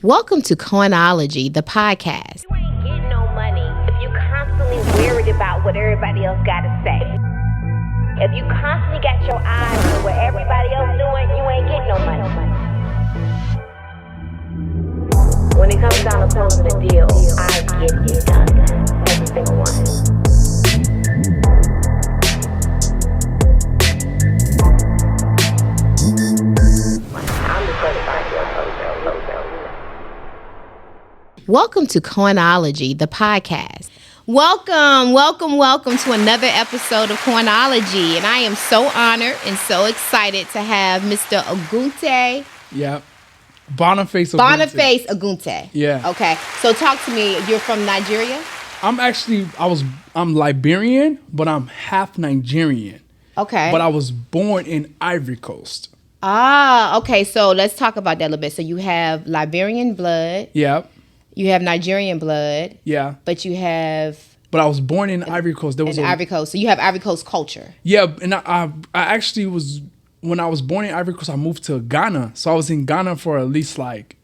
Welcome to Coinology, the podcast. You ain't getting no money if you constantly worried about what everybody else got to say. If you constantly got your eyes on what everybody else doing, you ain't getting no money. When it comes down to closing a deal, I get it done. Every single one. I'm the certified deal closer. Welcome to Coinology, the podcast. Welcome to another episode of Coinology. And I am so honored and so excited to have Mr. Ogunti. Yeah. Boniface Ogunti. Yeah. Okay. So talk to me. You're from Nigeria? I'm Liberian, but I'm half Nigerian. Okay. But I was born in Ivory Coast. Ah, okay. So let's talk about that a little bit. So you have Liberian blood. Yeah. You have Nigerian blood. Yeah. But you have... But I was born in Ivory Coast. Ivory Coast. So you have Ivory Coast culture. Yeah. And I actually was... When I was born in Ivory Coast, I moved to Ghana. So I was in Ghana for at least like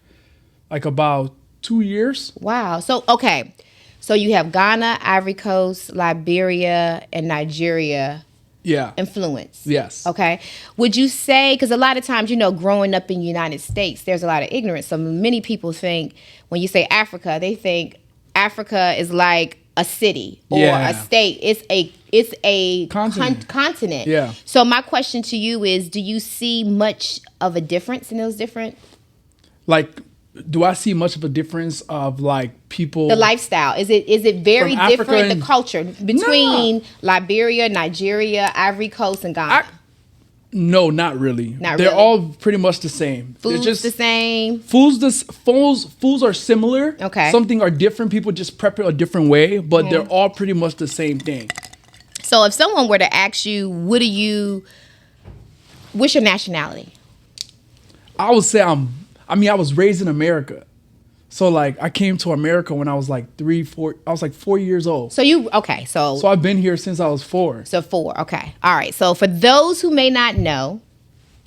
about 2 years. Wow. So, okay. So you have Ghana, Ivory Coast, Liberia, and Nigeria. Yeah. Influence. Yes. Okay. Would you say, because a lot of times, growing up in the United States, there's a lot of ignorance. So many people think when you say Africa, they think Africa is like a city or a state. It's a continent. Yeah. So my question to you is, do you see much of a difference in those different? Like, do I see much of a difference of like people? The lifestyle. Is it very different, the culture between No. Liberia, Nigeria, Ivory Coast, and Ghana? No, not really. Not They're really? all pretty much the same. Food's They're just the same? Foods are similar. Okay. Something are different. People just prep it a different way, but they're all pretty much the same thing. So if someone were to ask you, what's your nationality? I would say I was raised in America. So like I came to America when I was like 4 years old. So So I've been here since I was 4. So 4, okay. All right. So for those who may not know,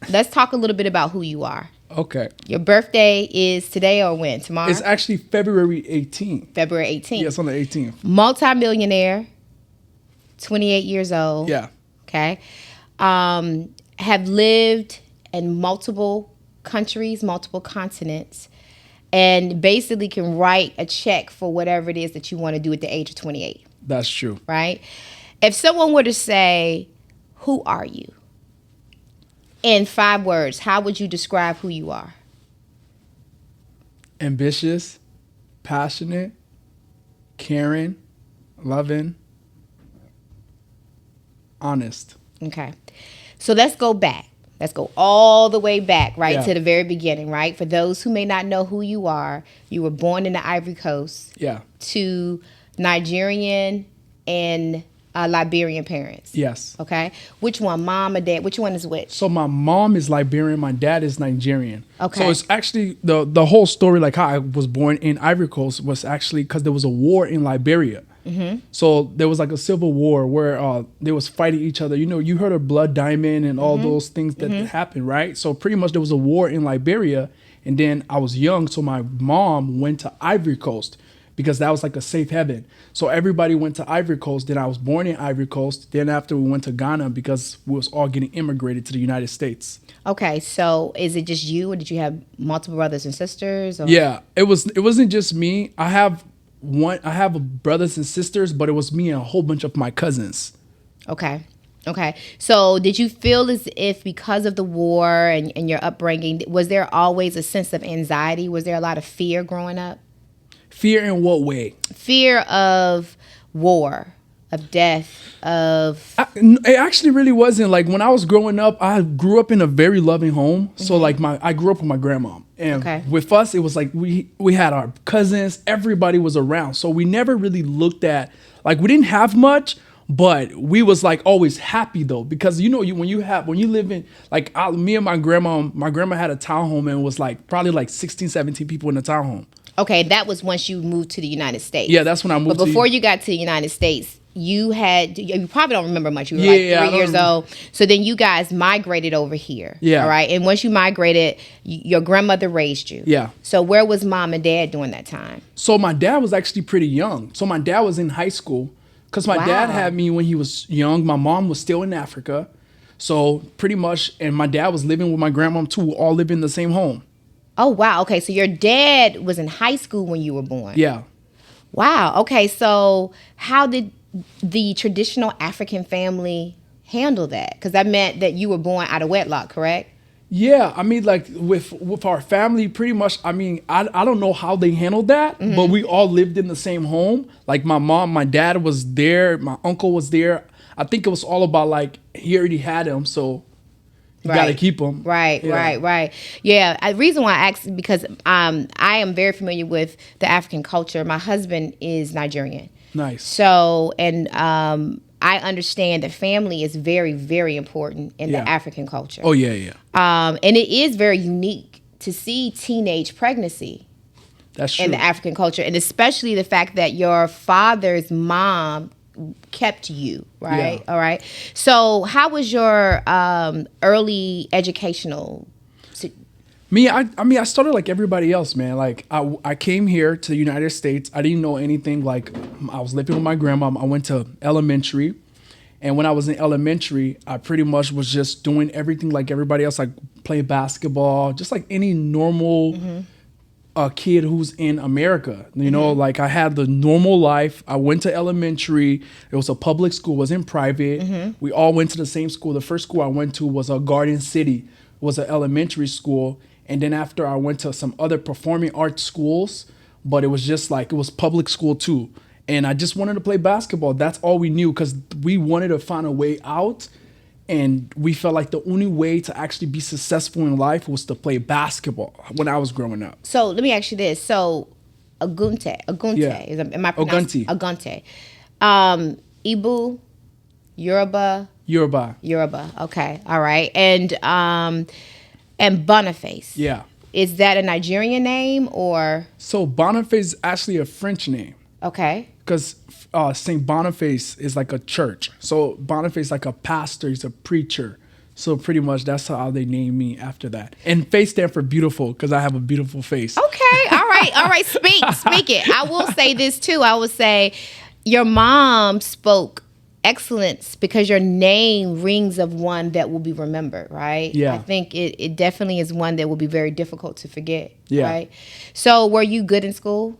let's talk a little bit about who you are. Okay. Your birthday is today or when? Tomorrow? It's actually February 18th. February 18th. Yeah, it's on the 18th. Multi-millionaire, 28 years old. Yeah. Okay. Have lived in multiple countries, multiple continents, and basically can write a check for whatever it is that you want to do at the age of 28. That's true. Right? If someone were to say, who are you? In 5 words, how would you describe who you are? Ambitious, passionate, caring, loving, honest. Okay. So let's go back. Let's go all the way back, right, Yeah. to the very beginning, right? For those who may not know who you are, you were born in the Ivory Coast Yeah. to Nigerian and Liberian parents. Yes. Okay. Which one, mom or dad? Which one is which? So my mom is Liberian, my dad is Nigerian. Okay. So it's actually the whole story, like how I was born in Ivory Coast, was actually because there was a war in Liberia. Mm-hmm. So there was like a civil war where they was fighting each other. You heard of Blood Diamond and all those things that happened, right? So pretty much there was a war in Liberia, and then I was young, so my mom went to Ivory Coast because that was like a safe haven. So everybody went to Ivory Coast. Then I was born in Ivory Coast. Then after we went to Ghana because we was all getting immigrated to the United States. Okay. So is it just you, or did you have multiple brothers and sisters? Or? Yeah, it wasn't just me. I have brothers and sisters, but it was me and a whole bunch of my cousins. Okay. So did you feel as if because of the war and your upbringing, was there always a sense of anxiety? Was there a lot of fear growing up? Fear in what way? Fear of war, of death, of... It actually really wasn't. Like when I was growing up, I grew up in a very loving home. So like I grew up with my grandma. And with us, it was like we had our cousins. Everybody was around. So we never really looked at... Like we didn't have much, but we was like always happy though. Because when you live in... Like me and my grandma had a townhome and it was like probably like 16, 17 people in the townhome. Okay, that was once you moved to the United States. Yeah, that's when I moved. But before you got to the United States, you probably don't remember much. You were like 3 years old. So then you guys migrated over here. Yeah. All right. And once you migrated, your grandmother raised you. Yeah. So where was mom and dad during that time? So my dad was actually pretty young. So my dad was in high school because my dad had me when he was young. My mom was still in Africa. So pretty much, and my dad was living with my grandmom too, all living in the same home. Oh, wow. Okay. So your dad was in high school when you were born. Yeah. Wow. Okay. So how did the traditional African family handle that? Because that meant that you were born out of wedlock, correct? Yeah, I mean, like with our family, pretty much. I mean, I don't know how they handled that, but we all lived in the same home. Like my mom, my dad was there, my uncle was there. I think it was all about like he already had him, so you gotta keep him. Right. Yeah. The reason why I asked is because I am very familiar with the African culture. My husband is Nigerian. Nice. So, and I understand that family is very, very important in the African culture. Oh, yeah. And it is very unique to see teenage pregnancy. That's true. In the African culture. And especially the fact that your father's mom kept you, right? Yeah. All right. So how was your early educational Me, I started like everybody else, man. Like I came here to the United States. I didn't know anything. Like I was living with my grandma. I went to elementary, and when I was in elementary, I pretty much was just doing everything like everybody else, like playing basketball, just like any normal kid who's in America. You know, like I had the normal life. I went to elementary. It was a public school. It wasn't private. We all went to the same school. The first school I went to was Garden City. It was an elementary school. And then after I went to some other performing arts schools, but it was just like, it was public school too. And I just wanted to play basketball. That's all we knew because we wanted to find a way out. And we felt like the only way to actually be successful in life was to play basketball when I was growing up. So let me ask you this. So Ogunti, Yeah. am I pronouncing? Ogunti. Igbo, Yoruba. Okay. All right. And Boniface. Yeah. Is that a Nigerian name or? So Boniface is actually a French name. Okay. Because St. Boniface is like a church. So Boniface is like a pastor. He's a preacher. So pretty much that's how they named me after that. And face stand for beautiful because I have a beautiful face. Okay. All right. Speak it. I will say this too. I will say your mom spoke excellence because your name rings of one that will be remembered, right? Yeah. I think it definitely is one that will be very difficult to forget, yeah. Right? So were you good in school?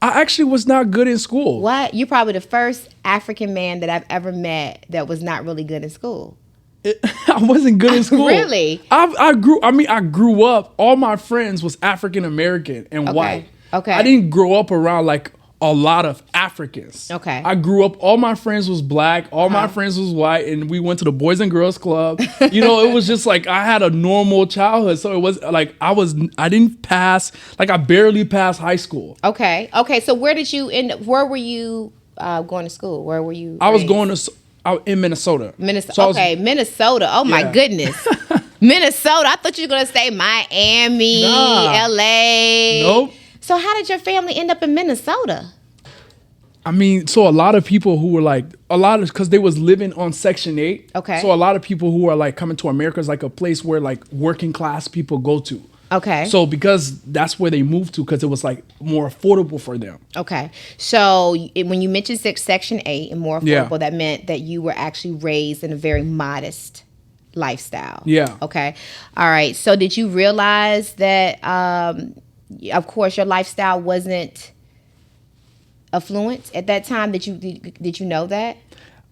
I actually was not good in school. What? You're probably the first African man that I've ever met that was not really good in school. I wasn't good in school. Really? I grew up, all my friends was African American and white. Okay. I didn't grow up around like a lot of Africans. Okay. I grew up, all my friends was black, all my friends was white, and we went to the Boys and Girls Club. You know, it was just like I had a normal childhood. So it was like I didn't pass, like I barely passed high school. Okay. So where did you where were you going to school? Where were you? I was going in Minnesota. So Minnesota. Oh my goodness. Minnesota. I thought you were going to say Miami, LA. Nope. So how did your family end up in Minnesota? I mean, so a lot of people who were like, because they was living on Section 8. Okay. So a lot of people who are like coming to America is like a place where like working class people go to. Okay. So because that's where they moved to, because it was like more affordable for them. Okay. So when you mentioned Section 8 and more affordable, that meant that you were actually raised in a very modest lifestyle. Yeah. Okay. All right. So did you realize that, of course, your lifestyle wasn't affluent at that time? Did you know that?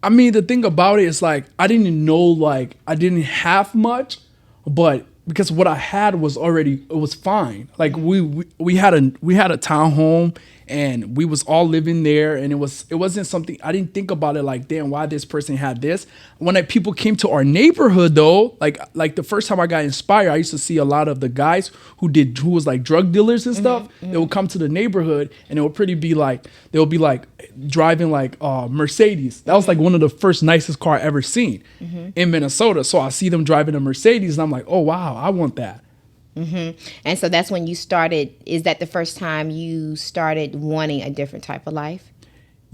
I mean, the thing about it is like I didn't know, like I didn't have much, but because what I had was already, it was fine. Like we had a townhome and we was all living there, and it wasn't something, I didn't think about it like, damn, why this person had this. When people came to our neighborhood though, like the first time I got inspired, I used to see a lot of the guys who was like drug dealers and stuff. Mm-hmm. They would come to the neighborhood and it would they'll be like driving like Mercedes. That was like one of the first nicest car I ever seen in Minnesota. So I see them driving a Mercedes and I'm like, oh wow, I want that. Mm-hmm. And so that's when you started. Is that the first time you started wanting a different type of life?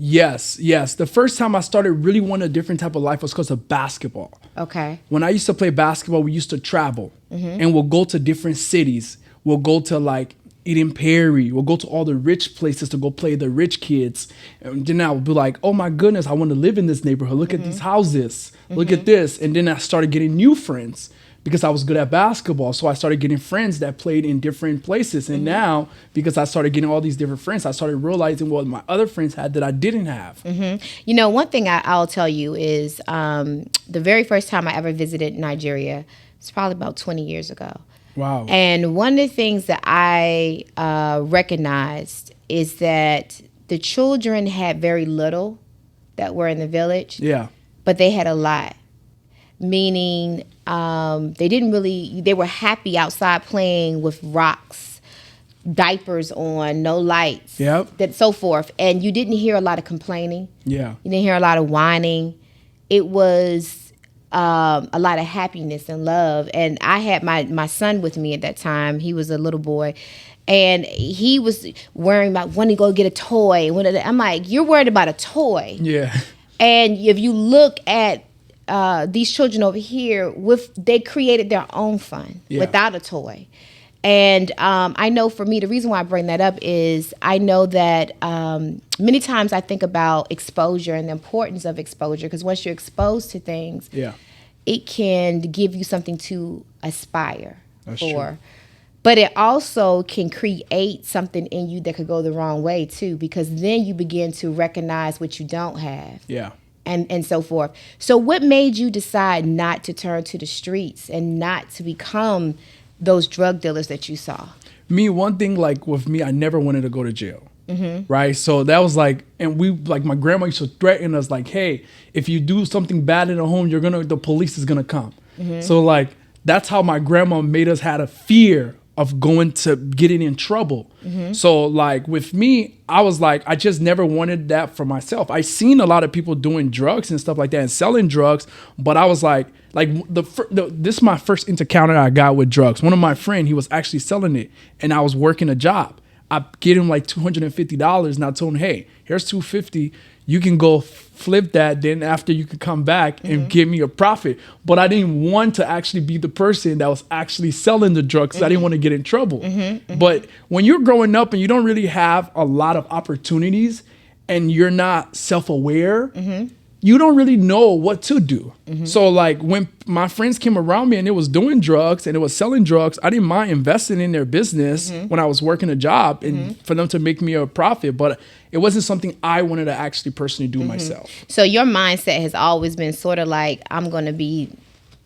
Yes. The first time I started really wanting a different type of life was because of basketball. Okay. When I used to play basketball, we used to travel and we'll go to different cities. We'll go to like Eden Prairie. We'll go to all the rich places to go play the rich kids. And then I would be like, oh my goodness, I want to live in this neighborhood. Look at these houses. Look at this. And then I started getting new friends because I was good at basketball. So I started getting friends that played in different places. And now, because I started getting all these different friends, I started realizing what my other friends had that I didn't have. You know, one thing I'll tell you is the very first time I ever visited Nigeria, it's probably about 20 years ago. Wow. And one of the things that I recognized is that the children had very little that were in the village. Yeah. But they had a lot. Meaning they were happy outside playing with rocks, diapers on, no lights, that so forth. And you didn't hear a lot of complaining. Yeah. You didn't hear a lot of whining. It was a lot of happiness and love. And I had my son with me at that time. He was a little boy. And he was worrying about wanting to go get a toy. I'm like, you're worried about a toy. Yeah. And if you look at these children over here, they created their own fun without a toy. And I know for me, the reason why I bring that up is I know that many times I think about exposure and the importance of exposure, because once you're exposed to things, it can give you something to aspire for. True. But it also can create something in you that could go the wrong way too, because then you begin to recognize what you don't have. Yeah. And so forth. So what made you decide not to turn to the streets and not to become those drug dealers that you saw? Me, one thing, like with me, I never wanted to go to jail. Right. So that was like, and my grandma used to threaten us like, hey, if you do something bad in the home, the police is going to come. So like, that's how my grandma made us had a fear of getting in trouble. So like with me, I was like, I just never wanted that for myself. I seen a lot of people doing drugs and stuff like that and selling drugs, but I was like this is my first encounter I got with drugs. One of my friends, he was actually selling it, and I was working a job. I get him like $250, and I told him, hey, here's $250. You can go flip that. Then after you can come back and give me a profit. But I didn't want to actually be the person that was actually selling the drugs. I didn't want to get in trouble. But when you're growing up and you don't really have a lot of opportunities and you're not self-aware, you don't really know what to do. So like when my friends came around me and it was doing drugs and it was selling drugs, I didn't mind investing in their business when I was working a job and for them to make me a profit. But it wasn't something I wanted to actually personally do myself. So your mindset has always been sort of like, I'm going to be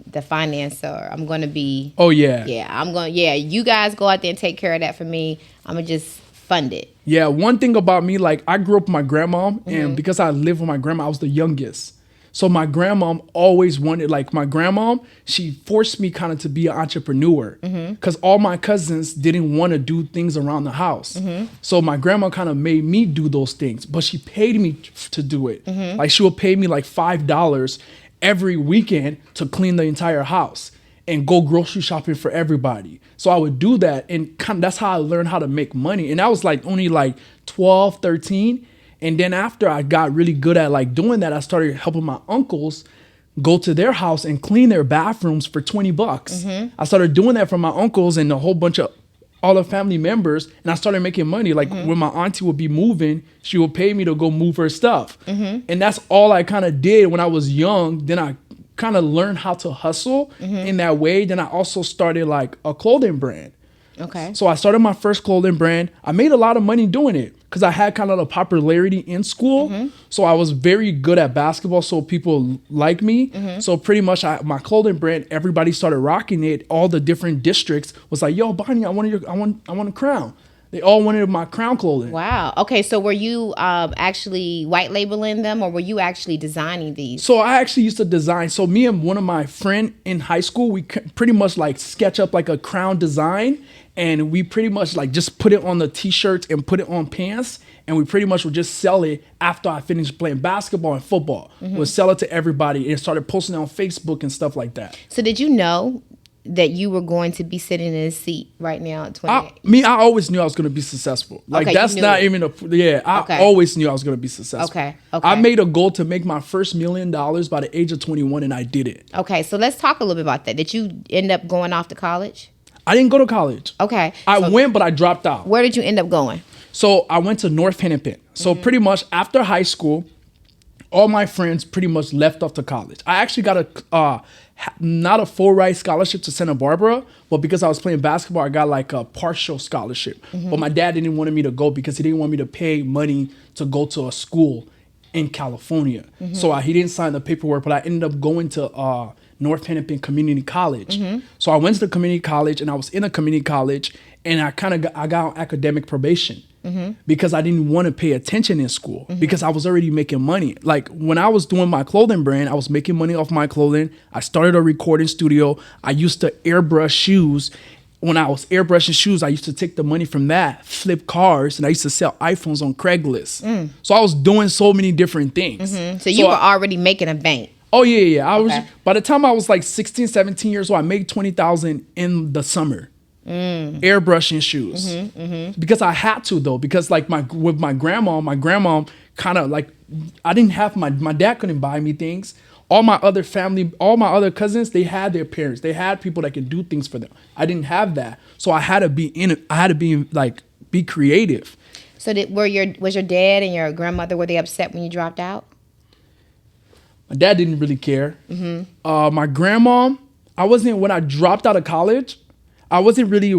the financer. I'm going to be. Oh, yeah. Yeah, you guys go out there and take care of that for me. I'm going to just fund it. Yeah, one thing about me, like I grew up with my grandma, and because I lived with my grandma, I was the youngest. So my grandma always wanted, like my grandma, she forced me kind of to be an entrepreneur because all my cousins didn't want to do things around the house. So my grandma kind of made me do those things, but she paid me to do it. Like she would pay me like $5 every weekend to clean the entire house and go grocery shopping for everybody. So I would do that, and that's how I learned how to make money. And I was like only like 12, 13. And then after I got really good at like doing that, I started helping my uncles go to their house and clean their bathrooms for $20. I started doing that for my uncles and a whole bunch of all the family members, and I started making money. Like when my auntie would be moving, she would pay me to go move her stuff. And that's all I kind of did when I was young. Then I kind of learned how to hustle in that way. Then I also started like a clothing brand. Okay. So I started my first clothing brand. I made a lot of money doing it because I had kind of the popularity in school. So I was very good at basketball, so people like me. So pretty much my clothing brand, everybody started rocking it. All the different districts was like, yo, Bonnie, I want a crown. They all wanted my crown clothing. Wow. Okay, so were you actually white labeling them, or were you actually designing these? So I actually used to design. So me and one of my friends in high school, we pretty much like sketch up like a crown design, and we pretty much like just put it on the t-shirts and put it on pants, and we pretty much would just sell it after I finished playing basketball and football. We'd sell it to everybody and started posting it on Facebook and stuff like that. So did you know that you were going to be sitting in a seat right now at 28? I always knew I was going to be successful. Like, Okay, that's you not knew even I always knew I was going to be successful. Okay. I made a goal to make my first $1 million by the age of 21, and I did it. Okay, so let's talk a little bit about that. Did you end up going off to college? I didn't go to college. Okay. I went, but I dropped out. Where did you end up going? So I went to North Hennepin. So pretty much after high school, all my friends pretty much left off to college. I actually got not a full ride scholarship to Santa Barbara, but because I was playing basketball, I got like a partial scholarship. But my dad didn't want me to go because he didn't want me to pay money to go to a school in California. So he didn't sign the paperwork, but I ended up going to North Hennepin Community College. So I went to the community college, and I was in a community college, and I got on academic probation. Because I didn't want to pay attention in school because I was already making money. Like when I was doing my clothing brand, I was making money off my clothing. I started a recording studio. I used to airbrush shoes. When I was airbrushing shoes, I used to take the money from that, flip cars, and I used to sell iPhones on Craigslist. So I was doing so many different things. So you were already making a bank. Oh yeah. I was by the time I was like 16, 17 years old, I made $20,000 in the summer. Airbrushing shoes because I had to though, because like with my grandma kind of like I didn't have my dad couldn't buy me things. All my other family, all my other cousins, they had their parents, they had people that could do things for them. I didn't have that, so I had to be creative. So was your dad and your grandmother, were they upset when you dropped out? My dad didn't really care. My grandma, when I dropped out of college, I wasn't really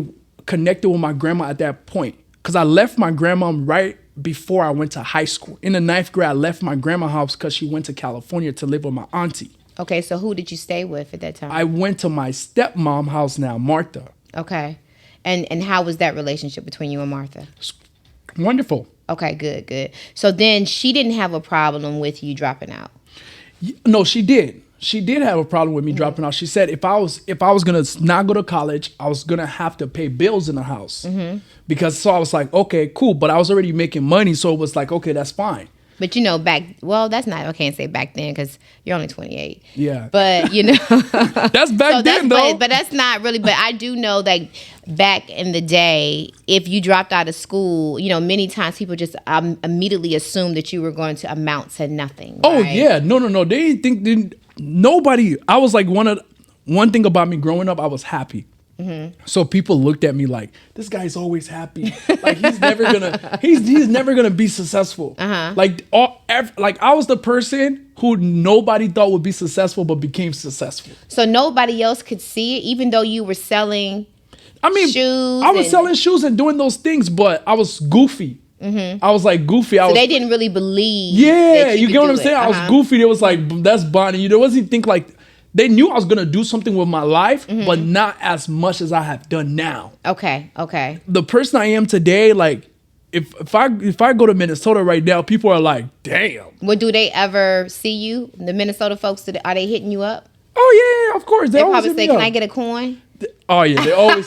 connected with my grandma at that point because I left my grandma right before I went to high school. In the 9th grade, I left my grandma's house because she went to California to live with my auntie. Okay, so who did you stay with at that time? I went to my stepmom's house now, Martha. Okay. And how was that relationship between you and Martha? Wonderful. Okay, good. So then she didn't have a problem with you dropping out? No, she did. She did have a problem with me dropping out. She said if I was gonna not go to college, I was gonna have to pay bills in the house. So I was like, okay, cool. But I was already making money, so it was like, okay, that's fine. But that's not, I can't say back then because you're only 28. Yeah. But that's back then though. But that's not really. But I do know that back in the day, if you dropped out of school, many times people just immediately assumed that you were going to amount to nothing. Oh right? yeah, no. They didn't think nobody. I was like one thing about me growing up, I was happy. So people looked at me like, this guy's always happy. Like he's never gonna be successful. Like I was the person who nobody thought would be successful but became successful. So nobody else could see it, even though you were selling. Shoes. I was selling shoes and doing those things, but I was goofy. I was like goofy. So they didn't really believe. Yeah, that you get what I'm saying? I was goofy. They was like, that's Bonnie. There wasn't think like. They knew I was gonna do something with my life, but not as much as I have done now. Okay. The person I am today, like, if I go to Minnesota right now, people are like, "Damn." Well, do they ever see you? The Minnesota folks, are they hitting you up? Oh yeah, of course. They probably say, "Can I get a coin?" Oh yeah, they always.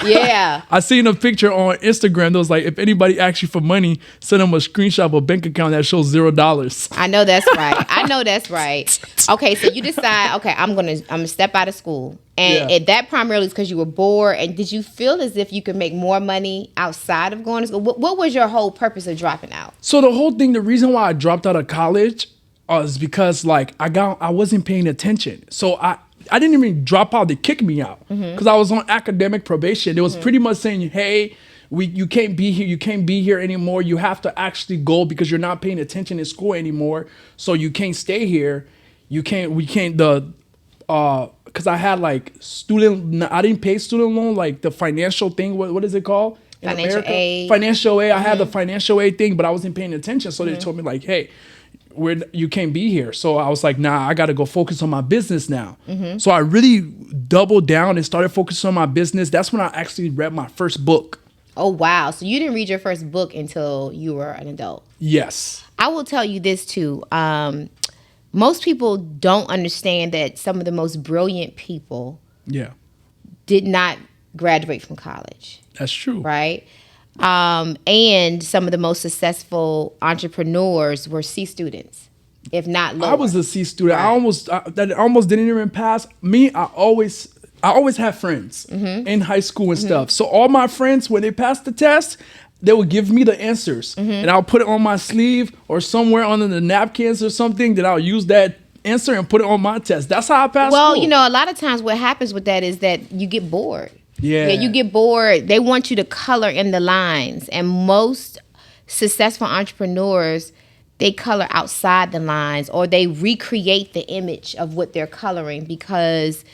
Yeah. I seen a picture on Instagram that was like, if anybody asks you for money, send them a screenshot of a bank account that shows $0. I know that's right. Okay, so you decide, okay, I'm gonna step out of school, and that primarily is because you were bored. And did you feel as if you could make more money outside of going to school? What was your whole purpose of dropping out? So the reason why I dropped out of college is because like I wasn't paying attention. So I didn't even drop out. They kicked me out because I was on academic probation. It was pretty much saying, hey, you can't be here. You can't be here anymore. You have to actually go because you're not paying attention in school anymore. So you can't stay here. Because I had like I didn't pay student loan, like the financial thing. What is it called? Financial aid. Financial aid. I had the financial aid thing, but I wasn't paying attention. So they told me like, hey, you can't be here. So I was like, nah, I got to go focus on my business now. So I really doubled down and started focusing on my business. That's when I actually read my first book. Oh, wow. So you didn't read your first book until you were an adult. Yes. I will tell you this too. Most people don't understand that some of the most brilliant people did not graduate from college. That's true. Right? And some of the most successful entrepreneurs were C students. if not lower. I was a C student. Right. That almost didn't even pass. Me, I always had friends in high school and stuff. So all my friends, when they passed the test, they would give me the answers, and I'll put it on my sleeve or somewhere under the napkins or something. Then I'll use that answer and put it on my test. That's how I passed. Well, school. you know, a lot of times what happens with that is that you get bored. Yeah, you get bored. They want you to color in the lines, and most successful entrepreneurs, they color outside the lines, or they recreate the image of what they're coloring because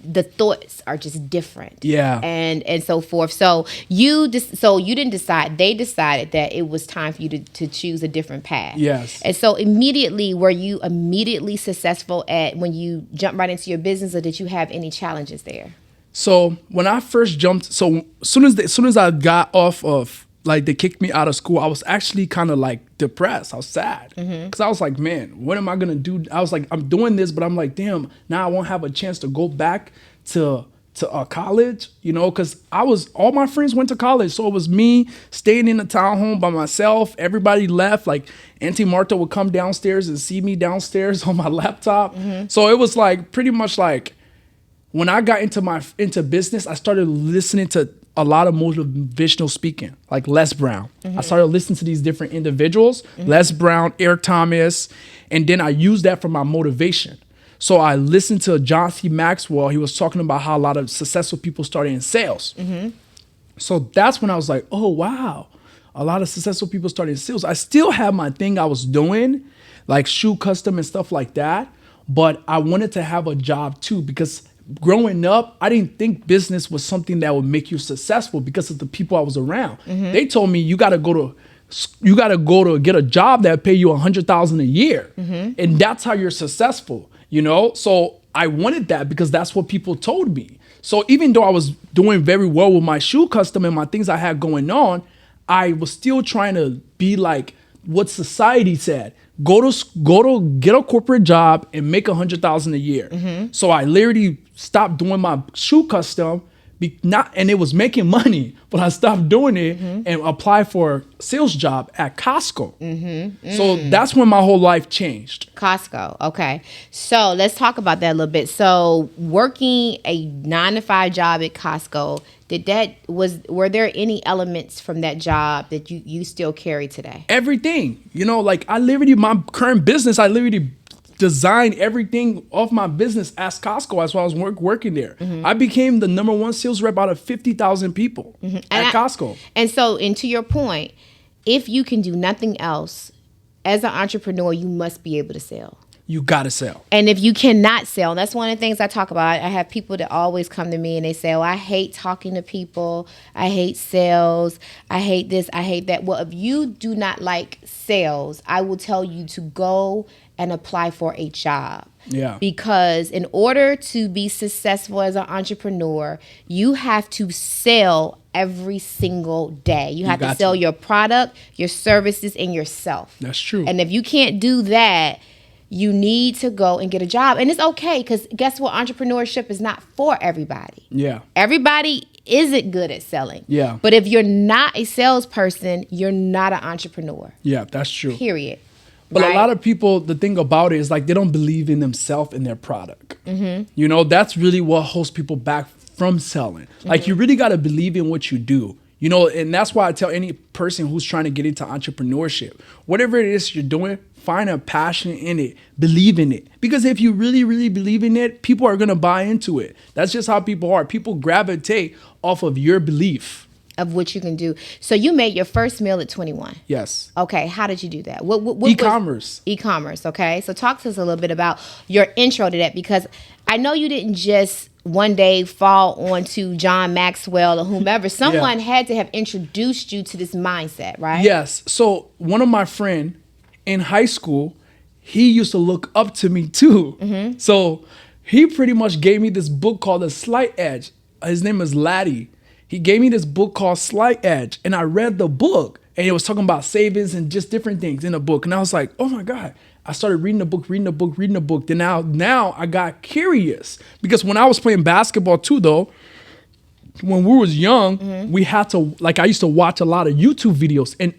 the thoughts are just different. Yeah. And so forth. So you didn't decide. They decided that it was time for you to choose a different path. Yes. And so immediately, were you immediately successful at when you jumped right into your business, or did you have any challenges there? So when I first jumped, as soon as I got off of, like, they kicked me out of school, I was actually kind of like depressed. I was sad because I was like, man, what am I gonna do? I was like, I'm doing this, but I'm like, damn, now I won't have a chance to go back to college, you know, because all my friends went to college, so it was me staying in the townhome by myself. Everybody left. Like, Auntie Martha would come downstairs and see me downstairs on my laptop. So it was like pretty much like when I got into business, I started listening to a lot of motivational speaking, like Les Brown. I started listening to these different individuals, Les Brown, Eric Thomas, and then I used that for my motivation. So I listened to John C. Maxwell. He was talking about how a lot of successful people started in sales. So that's when I was like, oh, wow, a lot of successful people started in sales. I still have my thing I was doing, like shoe custom and stuff like that, but I wanted to have a job too, because growing up, I didn't think business was something that would make you successful because of the people I was around. They told me you got to go to get a job that pay you $100,000 a year, and that's how you're successful. You know, so I wanted that because that's what people told me. So even though I was doing very well with my shoe custom and my things I had going on, I was still trying to be like what society said. Go to get a corporate job and make $100,000 a year. So I literally stopped doing my shoe custom, and it was making money, but I stopped doing it and applied for a sales job at Costco. So that's when my whole life changed. Costco. Okay. So let's talk about that a little bit. So working a 9-to-5 job at Costco, were there any elements from that job that you still carry today? Everything, you know, like my current business, I literally designed everything of my business as Costco as while I was working there. I became the #1 sales rep out of 50,000 people at Costco. And so, and to your point, if you can do nothing else, as an entrepreneur, you must be able to sell. You got to sell. And if you cannot sell, that's one of the things I talk about. I have people that always come to me and they say, oh, I hate talking to people. I hate sales. I hate this. I hate that. Well, if you do not like sales, I will tell you to go and apply for a job. Yeah. Because in order to be successful as an entrepreneur, you have to sell every single day. You have to sell your product, your services, and yourself. That's true. And if you can't do that, you need to go and get a job. And it's okay, because guess what? Entrepreneurship is not for everybody. Yeah. Everybody isn't good at selling. Yeah. But if you're not a salesperson, you're not an entrepreneur. Yeah, that's true. Period. But right? a lot of people, the thing about it is like they don't believe in themselves and their product. You know, that's really what holds people back from selling. Like you really got to believe in what you do. You know, and that's why I tell any person who's trying to get into entrepreneurship, whatever it is you're doing, find a passion in it, believe in it. Because if you really, really believe in it, people are going to buy into it. That's just how people are. People gravitate off of your belief. Of what you can do. So you made your first meal at 21. Yes. Okay. How did you do that? What e-commerce. E-commerce. Okay. So talk to us a little bit about your intro to that, because I know you didn't just one day fall onto John Maxwell or whomever. Someone had to have introduced you to this mindset, right? Yes. So one of my friends in high school, he used to look up to me too. So he pretty much gave me this book called The Slight Edge. His name is Laddie. He gave me this book called Slight Edge, and I read the book, and it was talking about savings and just different things in the book. And I was like, oh my God. I started reading the book. Then now I got curious, because when I was playing basketball too, though, when we was young, we had to, like, I used to watch a lot of YouTube videos, and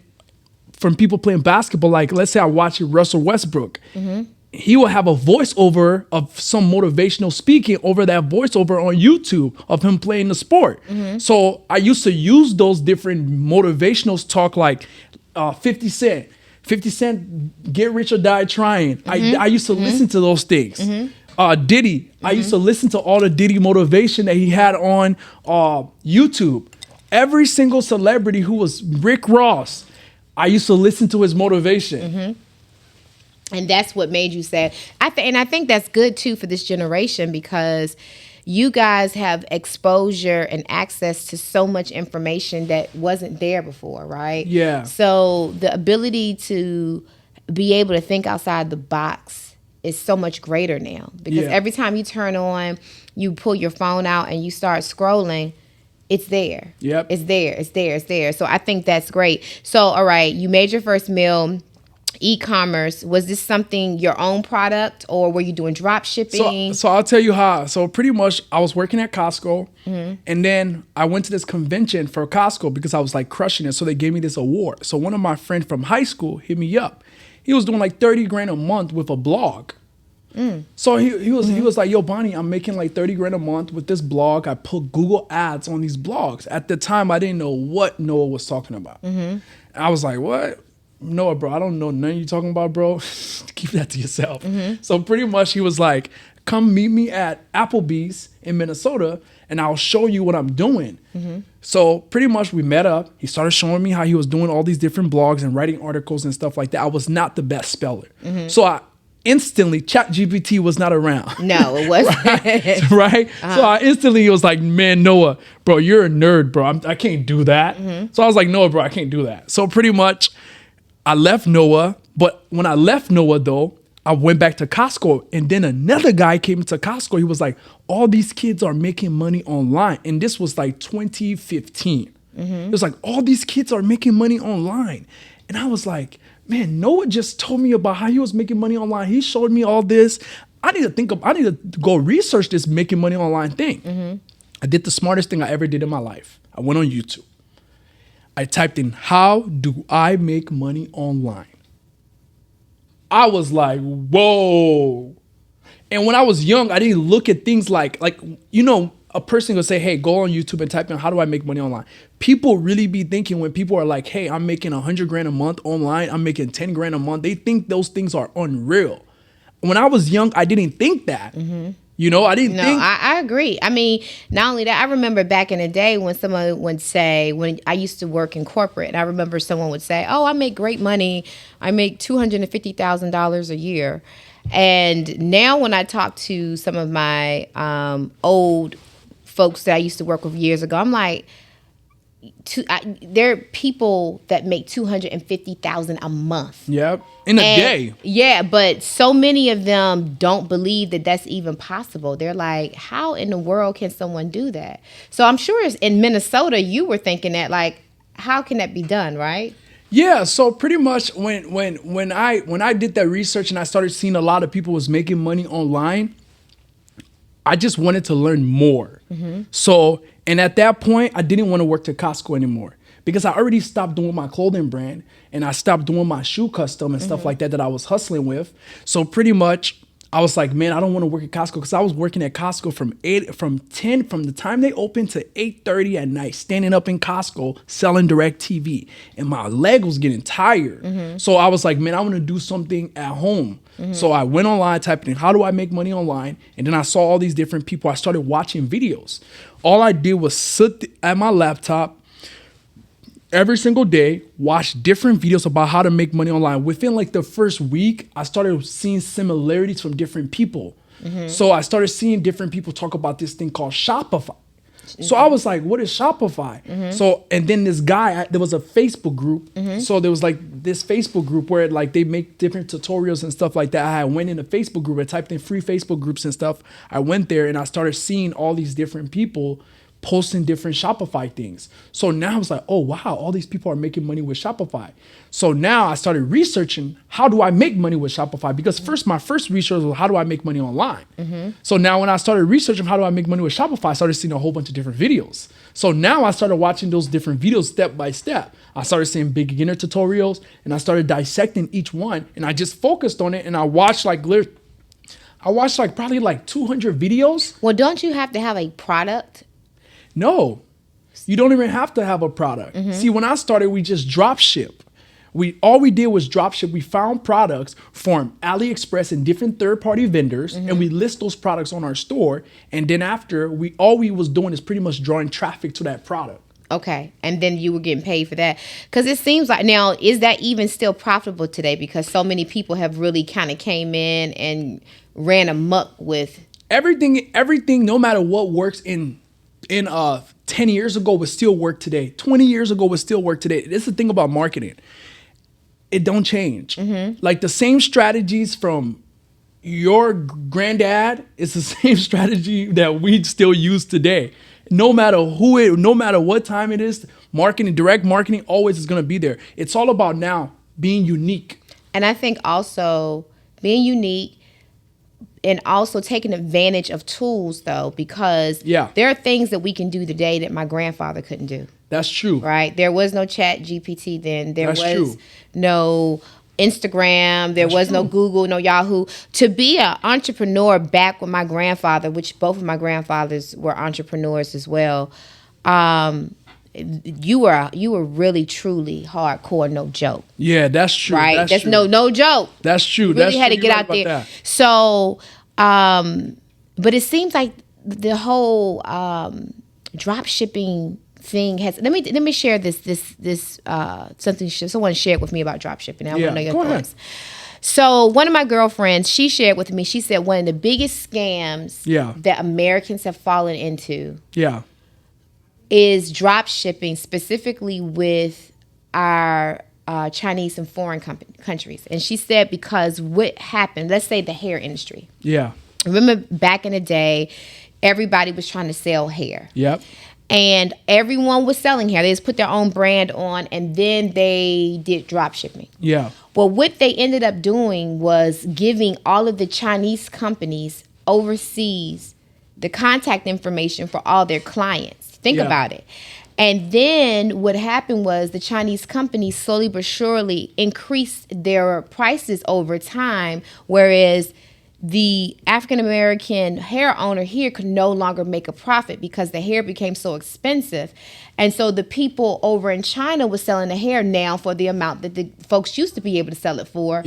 from people playing basketball. Like, let's say I watch Russell Westbrook. He will have a voiceover of some motivational speaking over that voiceover on YouTube of him playing the sport. So I used to use those different motivational talk, like 50 Cent. 50 Cent, get rich or die trying. I used to listen to those things. Diddy, I used to listen to all the Diddy motivation that he had on YouTube. Every single celebrity who was Rick Ross, I used to listen to his motivation. And that's what made you say, I think that's good too for this generation, because you guys have exposure and access to so much information that wasn't there before, right? Yeah. So the ability to be able to think outside the box is so much greater now, because every time you turn on, you pull your phone out and you start scrolling, it's there. Yep. It's there. It's there. It's there. So I think that's great. So, all right, you made your first meal. E-commerce, was this something, your own product, or were you doing drop shipping? So I'll tell you how. So pretty much I was working at Costco, and then I went to this convention for Costco because I was like crushing it. So they gave me this award. So one of my friends from high school hit me up. He was doing like 30 grand a month with a blog. So he was like, yo, Bonnie, I'm making like 30 grand a month with this blog. I put Google ads on these blogs. At the time, I didn't know what Noah was talking about. I was like, what? Noah, bro, I don't know none you talking about, bro. Keep that to yourself. So pretty much he was like, come meet me at Applebee's in Minnesota and I'll show you what I'm doing. So pretty much we met up. He started showing me how he was doing all these different blogs and writing articles and stuff like that. I was not the best speller. So I instantly, ChatGPT was not around. No, it wasn't. Right? So I instantly was like, man, Noah, bro, you're a nerd, bro. I can't do that. So I was like, Noah, bro, I can't do that. So pretty much I left Noah, but when I left Noah though, I went back to Costco, and then another guy came into Costco. He was like, all these kids are making money online. And this was like 2015. It was like, all these kids are making money online. And I was like, man, Noah just told me about how he was making money online. He showed me all this. I need to go research this making money online thing. I did the smartest thing I ever did in my life. I went on YouTube. I typed in, how do I make money online? I was like, whoa. And when I was young, I didn't look at things like, you know, a person would say, hey, go on YouTube and type in, how do I make money online? People really be thinking when people are like, hey, I'm making 100 grand a month online, I'm making 10 grand a month. They think those things are unreal. When I was young, I didn't think that. You know, I didn't think. No, I agree. I mean, not only that, I remember back in the day when someone would say, when I used to work in corporate, and I remember someone would say, oh, I make great money. I make $250,000 a year. And now when I talk to some of my old folks that I used to work with years ago, I'm like, there are people that make $250,000 a month. Yep, in a day. Yeah, but so many of them don't believe that that's even possible. They're like, how in the world can someone do that? So I'm sure in Minnesota, you were thinking that, like, how can that be done, right? Yeah, so pretty much when I did that research and I started seeing a lot of people was making money online, I just wanted to learn more. So, and at that point, I didn't want to work at Costco anymore because I already stopped doing my clothing brand and I stopped doing my shoe custom and stuff like that I was hustling with. So pretty much I was like, man, I don't want to work at Costco because I was working at Costco from the time they opened to 8:30 at night, standing up in Costco selling DirecTV, and my leg was getting tired. So I was like, man, I want to do something at home. So I went online, typed in, how do I make money online? And then I saw all these different people. I started watching videos. All I did was sit at my laptop every single day, watch different videos about how to make money online. Within like the first week, I started seeing similarities from different people. So I started seeing different people talk about this thing called Shopify. So I was like, what is Shopify? So, and then this guy, there was a Facebook group. So there was like this Facebook group where like they make different tutorials and stuff like that. I went in the Facebook group, I typed in free Facebook groups and stuff. I went there and I started seeing all these different people posting different Shopify things. So now I was like, oh wow, all these people are making money with Shopify. So now I started researching, how do I make money with Shopify? Because my first research was, how do I make money online? So now when I started researching how do I make money with Shopify, I started seeing a whole bunch of different videos. So now I started watching those different videos step by step. I started seeing beginner tutorials and I started dissecting each one, and I just focused on it, and I watched probably like 200 videos. Well, don't you have to have a product? No, you don't even have to have a product. See, when I started, we just drop ship. All we did was drop ship. We found products from AliExpress and different third-party vendors, and we list those products on our store. And then after, all we was doing is pretty much drawing traffic to that product. Okay, and then you were getting paid for that. Because it seems like, now, is that even still profitable today? Because so many people have really kind of came in and ran amok with everything, no matter what works in 10 years ago would still work today. 20 years ago would still work today. This is the thing about marketing. It don't change. Like the same strategies from your granddad is the same strategy that we still use today. No matter what time it is, marketing, direct marketing always is going to be there. It's all about now being unique. And I think also being unique, and also taking advantage of tools, though, because there are things that we can do today that my grandfather couldn't do. That's true. Right? There was no Chat GPT then. There was no Instagram. There was no Google, no Yahoo. To be an entrepreneur back with my grandfather, which both of my grandfathers were entrepreneurs as well, you were really truly hardcore, no joke. Yeah, that's true. Right? That's no joke. That's true. You really had to get out there. That. So, but it seems like the whole drop shipping thing has. Let me share this something someone shared with me about drop shipping. I want to know your thoughts. So one of my girlfriends, she shared with me. She said one of the biggest scams that Americans have fallen into. Is drop shipping, specifically with our Chinese and foreign countries. And she said because what happened, let's say the hair industry. Remember back in the day, everybody was trying to sell hair. And everyone was selling hair. They just put their own brand on, and then they did drop shipping. Well, what they ended up doing was giving all of the Chinese companies overseas the contact information for all their clients. Think about it. And then what happened was the Chinese companies slowly but surely increased their prices over time, whereas the African-American hair owner here could no longer make a profit because the hair became so expensive. And so the people over in China was selling the hair now for the amount that the folks used to be able to sell it for.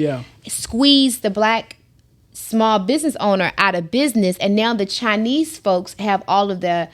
Squeezed the black small business owner out of business. And now the Chinese folks have all of the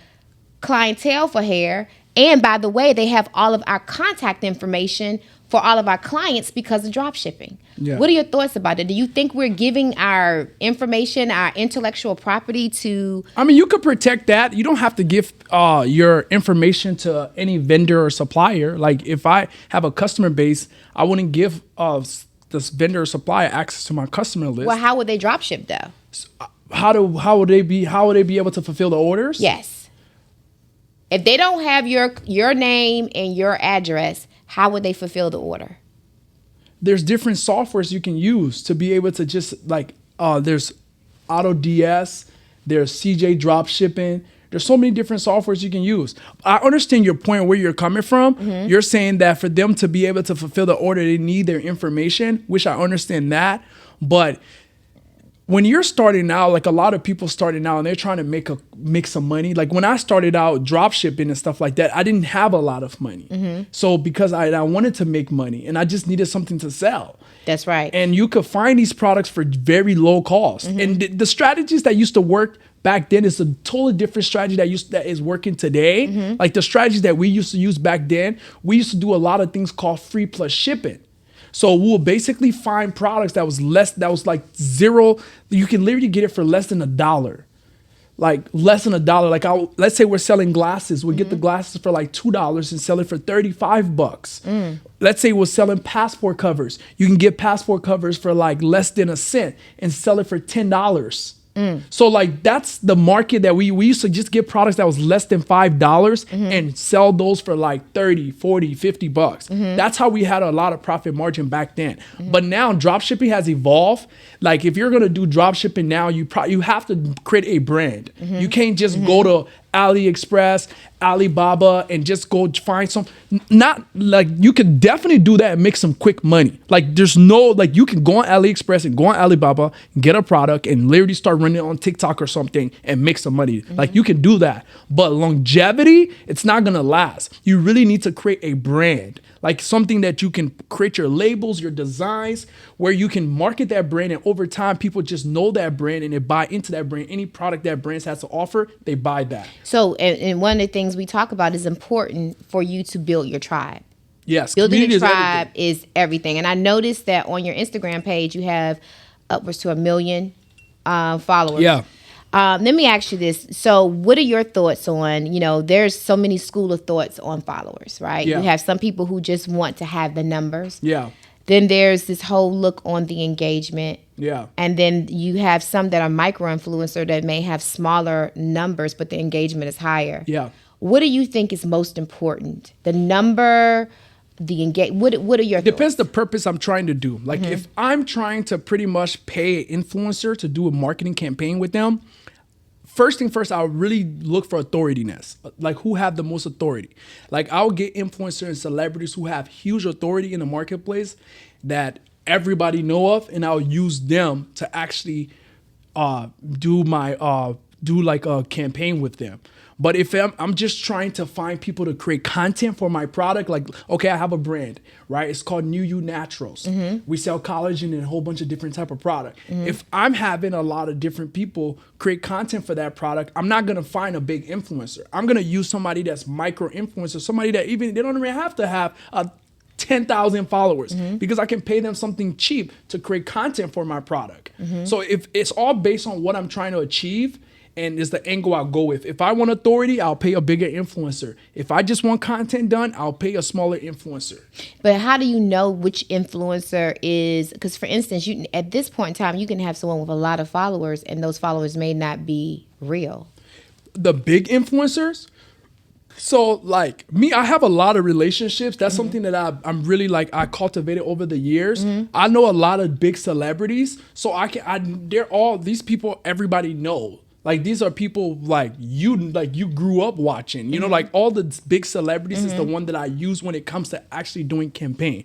clientele for hair, and by the way, they have all of our contact information for all of our clients because of drop shipping. What are your thoughts about it? Do you think we're giving our information, our intellectual property to... I mean, you could protect that. You don't have to give your information to any vendor or supplier. Like if I have a customer base, I wouldn't give this vendor or supplier access to my customer list. Well, how would they drop ship though? So, how would they be able to fulfill the orders? Yes. If they don't have your name and your address, how would they fulfill the order? There's different softwares you can use to be able to just there's AutoDS, there's CJ drop shipping. There's so many different softwares you can use. I understand your point where you're coming from. You're saying that for them to be able to fulfill the order, they need their information, which I understand that. But when you're starting out, like a lot of people starting out and they're trying to make some money. Like when I started out drop shipping and stuff like that, I didn't have a lot of money. So because I wanted to make money and I just needed something to sell. That's right. And you could find these products for very low cost. And the strategies that used to work back then is a totally different strategy that is working today. Like the strategies that we used to use back then, we used to do a lot of things called free plus shipping. So we'll basically find products that was like zero. You can literally get it for less than $1. Like less than $1. Like let's say we're selling glasses. We'll get the glasses for like $2 and sell it for $35. Let's say we're selling passport covers. You can get passport covers for like less than a cent and sell it for $10. So like that's the market that we used to just get products that was less than $5 and sell those for like 30, 40, 50 bucks. That's how we had a lot of profit margin back then. But now drop shipping has evolved. Like if you're going to do drop shipping now, you have to create a brand. You can't just go to AliExpress, Alibaba, and just go find some. Not like you can definitely do that and make some quick money. Like there's no, like you can go on AliExpress and go on Alibaba, get a product and literally start running it on TikTok or something and make some money. Like you can do that. But longevity, it's not gonna last. You really need to create a brand. Like something that you can create your labels, your designs, where you can market that brand, and over time, people just know that brand and they buy into that brand. Any product that brand has to offer, they buy that. So, and one of the things we talk about is important for you to build your tribe. Yes, building a tribe is everything. And I noticed that on your Instagram page, you have upwards to 1 million followers. Yeah. Let me ask you this. So what are your thoughts on, there's so many school of thoughts on followers, right? Yeah. You have some people who just want to have the numbers. Yeah. Then there's this whole look on the engagement. Yeah. And then you have some that are micro-influencer that may have smaller numbers, but the engagement is higher. Yeah. What do you think is most important? The number, the engagement? What are your thoughts? Depends the purpose I'm trying to do. Like if I'm trying to pretty much pay an influencer to do a marketing campaign with them, first thing first, I'll really look for authorityness. Like who have the most authority. Like I'll get influencers and celebrities who have huge authority in the marketplace that everybody know of, and I'll use them to actually do a campaign with them. But if I'm just trying to find people to create content for my product, like, okay, I have a brand, right? It's called New You Naturals. We sell collagen and a whole bunch of different type of product. If I'm having a lot of different people create content for that product, I'm not going to find a big influencer. I'm going to use somebody that's micro influencer, somebody that they don't even have to have 10,000 followers because I can pay them something cheap to create content for my product. So if it's all based on what I'm trying to achieve, and is the angle I'll go with. If I want authority, I'll pay a bigger influencer. If I just want content done, I'll pay a smaller influencer. But how do you know which influencer is, because for instance, at this point in time, you can have someone with a lot of followers and those followers may not be real. The big influencers? So like me, I have a lot of relationships. That's something that I'm really like, I cultivated over the years. I know a lot of big celebrities. So they're all, these people, everybody knows. Like these are people like you grew up watching, like all the big celebrities is the one that I use when it comes to actually doing campaign.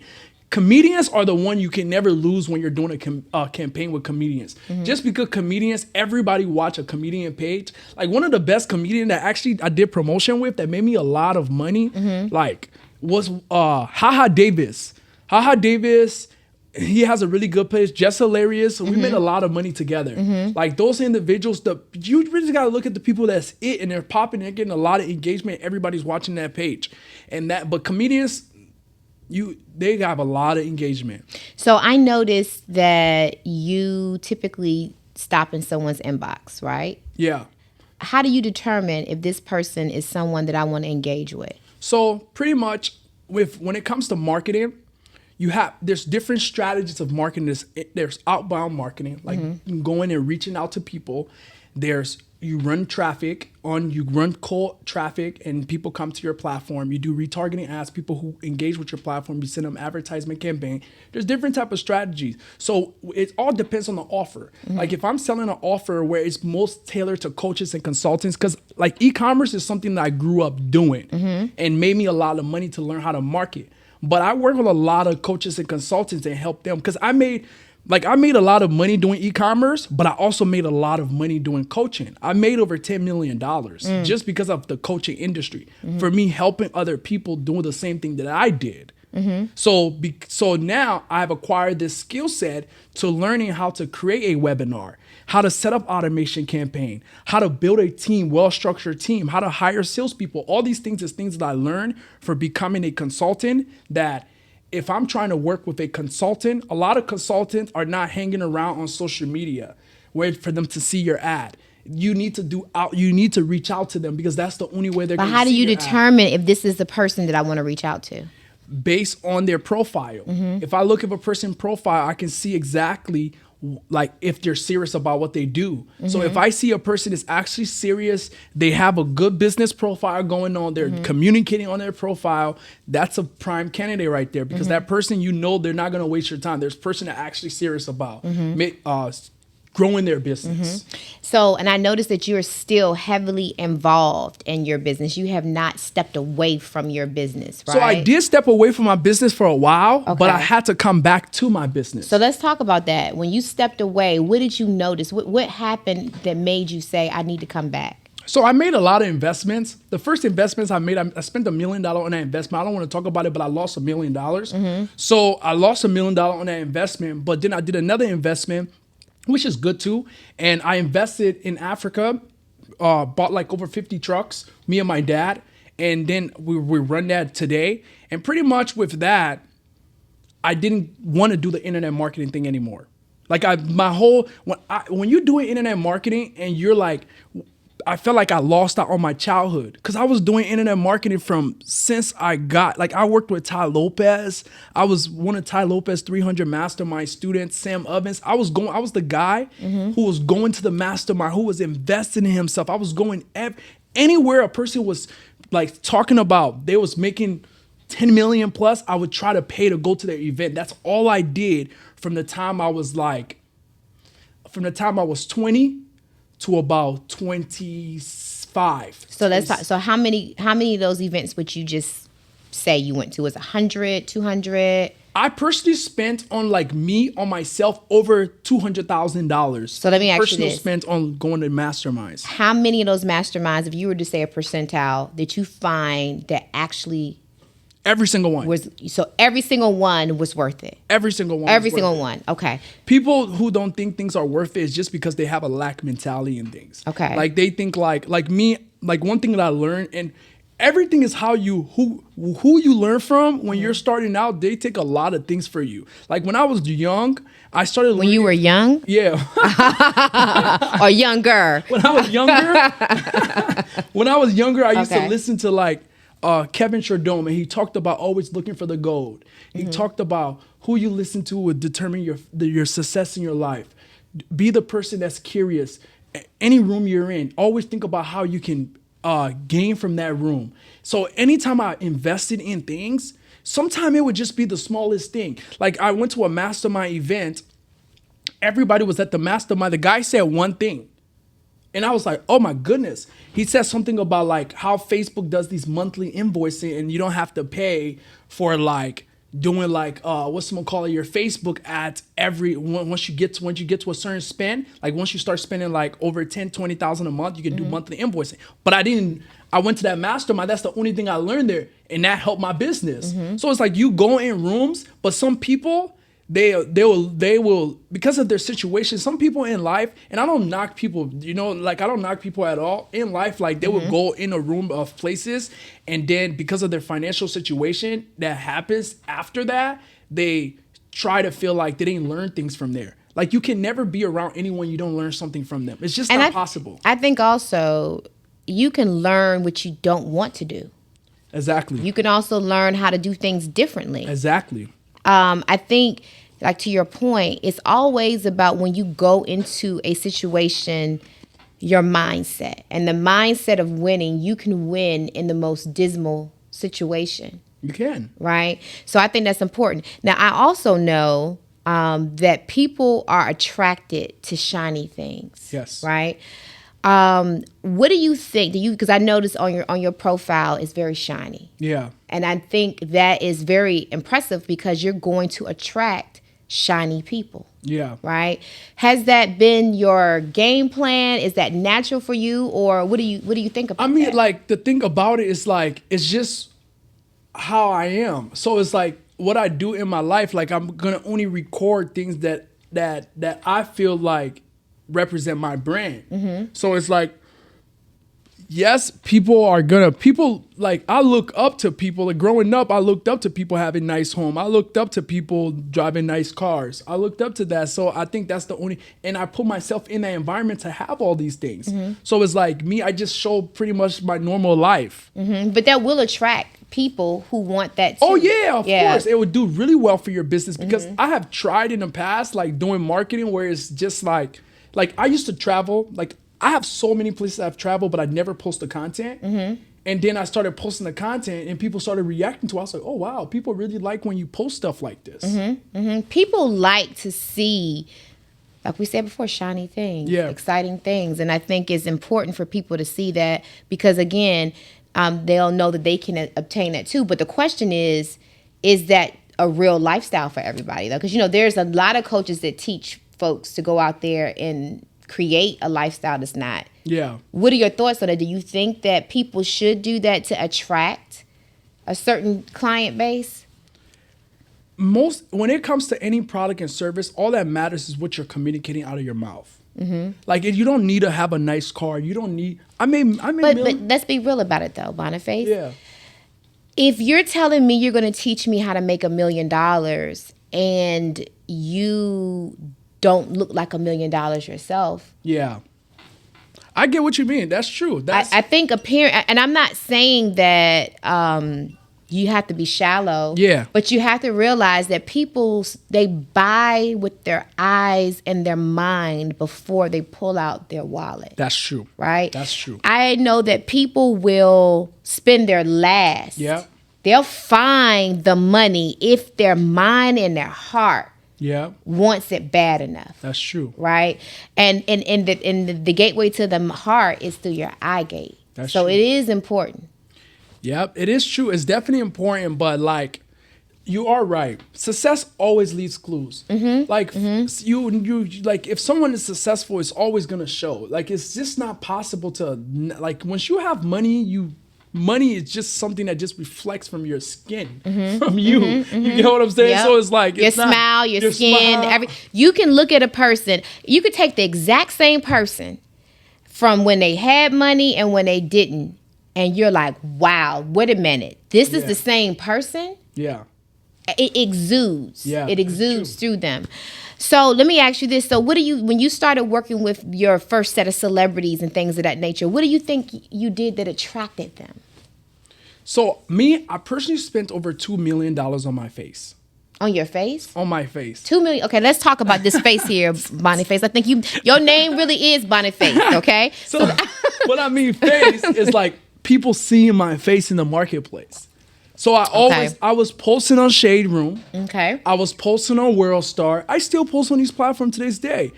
Comedians are the one you can never lose when you're doing a campaign with comedians. Just because comedians, everybody watch a comedian page. Like one of the best comedians that actually I did promotion with that made me a lot of money, like was Haha Davis. Haha Davis. He has a really good page, just hilarious. So we made a lot of money together. Like those individuals, you really gotta look at the people that's it, and they're popping, they're getting a lot of engagement. Everybody's watching that page, but comedians, they have a lot of engagement. So I noticed that you typically stop in someone's inbox, right? Yeah. How do you determine if this person is someone that I want to engage with? So pretty much when it comes to marketing, there's different strategies of marketing. There's outbound marketing, like going and reaching out to people. You run cold traffic and people come to your platform. You do retargeting ads, people who engage with your platform, you send them advertisement campaign. There's different type of strategies. So it all depends on the offer. Like if I'm selling an offer where it's most tailored to coaches and consultants, because like e-commerce is something that I grew up doing and made me a lot of money to learn how to market. But I work with a lot of coaches and consultants and help them because I made a lot of money doing e-commerce, but I also made a lot of money doing coaching. I made over $10 million just because of the coaching industry for me helping other people doing the same thing that I did. So now I've acquired this skill set to learning how to create a webinar, how to set up automation campaign, how to build a team, well-structured team, how to hire salespeople. All these things is things that I learned for becoming a consultant that if I'm trying to work with a consultant, a lot of consultants are not hanging around on social media waiting for them to see your ad. You need to reach out to them because that's the only way they're going to see your ad. But how do you determine if this is the person that I want to reach out to? Based on their profile. If I look at a person's profile, I can see exactly like if they're serious about what they do. So if I see a person is actually serious, they have a good business profile going on, they're communicating on their profile, that's a prime candidate right there, because that person, you know, they're not going to waste your time. There's a person that actually serious about growing their business. So, and I noticed that you're still heavily involved in your business. You have not stepped away from your business, right? So I did step away from my business for a while, but I had to come back to my business. So let's talk about that. When you stepped away, what did you notice? What happened that made you say, I need to come back? So I made a lot of investments. The first investments I made, I spent $1 million on that investment. I don't want to talk about it, but I lost $1 million. So I lost $1 million on that investment, but then I did another investment, which is good too. And I invested in Africa, bought like over 50 trucks, me and my dad. And then we run that today. And pretty much with that, I didn't want to do the internet marketing thing anymore. Like when you're doing internet marketing and you're like, I felt like I lost out on my childhood because I was doing internet marketing since I worked with Ty Lopez. I was one of Ty Lopez 300 mastermind students, Sam Ovens. I was the guy who was going to the mastermind, who was investing in himself. I was going anywhere a person was like talking about, they was making 10 million plus, I would try to pay to go to their event. That's all I did from the time I was 20 to about 25. So how many of those events would you just say you went to? Was 100, 200? I personally spent on myself over $200,000. So let me ask you this. Personal spent on going to masterminds. How many of those masterminds, if you were to say a percentile, did you find that actually... Every single one. So every single one was worth it? Every single one. Every single one. Okay. People who don't think things are worth it is just because they have a lack mentality in things. Okay. Like they think like me, like one thing that I learned, and everything is how who you learn from when you're starting out. They take a lot of things for you. Like when I was young, I started learning. When you were young? Yeah. Or younger? When I was younger, I used to listen to Kevin Chardome, and he talked about always looking for the gold. He talked about who you listen to would determine your success in your life. Be the person that's curious. Any room you're in, always think about how you can gain from that room. So anytime I invested in things, sometimes it would just be the smallest thing. Like I went to a mastermind event. Everybody was at the mastermind. The guy said one thing. And I was like, oh my goodness. He said something about how Facebook does these monthly invoicing and you don't have to pay for doing your Facebook ads once you get to a certain spend, once you start spending over 10, 20,000 a month, you can do monthly invoicing. But I went to that mastermind. That's the only thing I learned there. And that helped my business. So it's like you go in rooms, but some people, they will because of their situation. Some people in life, and I don't knock people, I don't knock people at all in life. They will go in a room of places, and then because of their financial situation that happens after that, they try to feel like they didn't learn things from there. You can never be around anyone you don't learn something from them. It's just not possible. I think also you can learn what you don't want to do. Exactly. You can also learn how to do things differently. Exactly. I think, to your point, it's always about when you go into a situation, your mindset. And the mindset of winning, you can win in the most dismal situation. You can. Right? So I think that's important. Now, I also know that people are attracted to shiny things. Yes. Right? What do you think? Because I noticed on your profile it's very shiny. Yeah. And I think that is very impressive because you're going to attract shiny people. Yeah. Right? Has that been your game plan? Is that natural for you, or what do you think about that? The thing about it is it's just how I am. So it's what I do in my life. I'm gonna only record things that I feel represent my brand. So it's yes, I look up to people. Growing up, I looked up to people having nice home. I looked up to people driving nice cars. I looked up to that. So I think that's the only, and I put myself in that environment to have all these things. So it's me, I just show pretty much my normal life. But that will attract people who want that too. Oh yeah, of course. It would do really well for your business because I have tried in the past, like doing marketing where it's just like I used to travel. Like I have so many places I've traveled, but I never post the content. And then I started posting the content and people started reacting to it. I was like, oh wow, people really like when you post stuff like this. People like to see, like we said before, shiny things, exciting things. And I think it's important for people to see that because again, they'll know that they can obtain that too. But the question is that a real lifestyle for everybody though? Because, you know, there's a lot of coaches that teach folks to go out there and create a lifestyle that's not. Yeah. What are your thoughts on that? Do you think that people should do that to attract a certain client base? When it comes to any product and service, all that matters is what you're communicating out of your mouth. Like you don't need to have a nice car. You don't need. But let's be real about it though, Boniface. Yeah. If you're telling me you're going to teach me how to make $1 million and you don't look like $1 million yourself. Yeah. I get what you mean. That's true. I think and I'm not saying that you have to be shallow. Yeah. But you have to realize that people, they buy with their eyes and their mind before they pull out their wallet. That's true. Right? That's true. I know that people will spend their last. Yeah. They'll find the money if their mind and their heart wants it bad enough. That's true. Right? And the gateway to the heart is through your eye gate. That's so true. it is important. Yep, it is true. It's definitely important, but like you are right. Success always leaves clues. Like you like if someone is successful, it's always gonna show. Like it's just not possible to like once you have money, money is just something that just reflects from your skin, from you. You know what I'm saying? Yep. So it's like your smile, your skin, you can look at a person. You could take the exact same person from when they had money and when they didn't. And you're like, wow, wait a minute. This is the same person? Yeah. It exudes. Yeah, it exudes through them. So let me ask you this. So when you started working with your first set of celebrities and things of that nature, what do you think you did that attracted them? So I personally spent over $2 million on my face. On your face? On my face. 2 million. Okay, let's talk about this face here, Boniface. I think your name really is Boniface, okay? So what I mean face is like people seeing my face in the marketplace. So I was posting on Shade Room. Okay. I was posting on World Star. I still post on these platforms to this day.